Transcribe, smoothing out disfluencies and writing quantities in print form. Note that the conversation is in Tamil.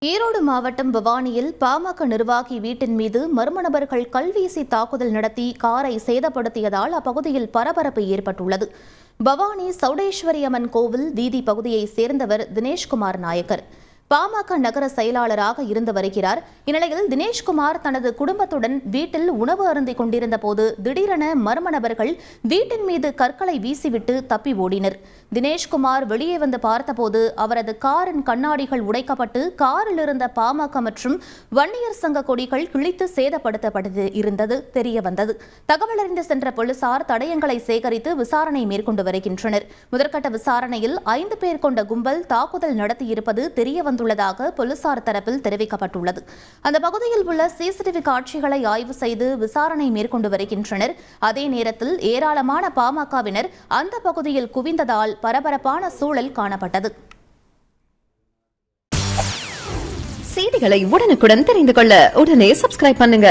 ஈரோடு மாவட்டம் பவானியில் பாமக நிர்வாகி வீட்டின் மீது மர்ம நபர்கள் கல்வீசி தாக்குதல் நடத்தி காரை சேதப்படுத்தியதால் அப்பகுதியில் பரபரப்பு ஏற்பட்டுள்ளது. பவானி சௌடேஸ்வரி அம்மன் கோவில் வீதி பகுதியைச் சேர்ந்தவர் தினேஷ்குமார் நாயக்கர். பாமக நகர செயலாளராக இருந்து வருகிறார். இந்நிலையில் தினேஷ்குமார் தனது குடும்பத்துடன் வீட்டில் உணவு அருந்திக் கொண்டிருந்த போது திடீரென மர்ம நபர்கள் வீட்டின் மீது கற்களை வீசிவிட்டு தப்பி ஓடினர். தினேஷ்குமார் வெளியே வந்து பார்த்தபோது அவரது காரின் கண்ணாடிகள் உடைக்கப்பட்டு காரில் இருந்த பாமக மற்றும் வன்னியர் சங்க கொடிகள் கிழித்து சேதப்படுத்தப்பட்டு இருந்தது தெரியவந்தது. தகவல் அறிந்து சென்ற போலீசார் தடயங்களை சேகரித்து விசாரணை மேற்கொண்டு வருகின்றனர். முதற்கட்ட விசாரணையில் 5 பேர் கொண்ட கும்பல் தாக்குதல் நடத்தியிருப்பது தெரியவந்துள்ளதாக போலீசார் தரப்பில் தெரிவிக்கப்பட்டுள்ளது. அந்த பகுதியில் உள்ள சிசிடிவி காட்சிகளை ஆய்வு செய்து விசாரணை மேற்கொண்டு வருகின்றனர். அதே நேரத்தில் ஏராளமான பாமகவினர் அந்த பகுதியில் குவிந்ததால் பரபரப்பான சூழல் காணப்பட்டது. செய்திகளை உடனுக்குடன் தெரிந்து கொள்ள உடனே சப்ஸ்கிரைப் பண்ணுங்க.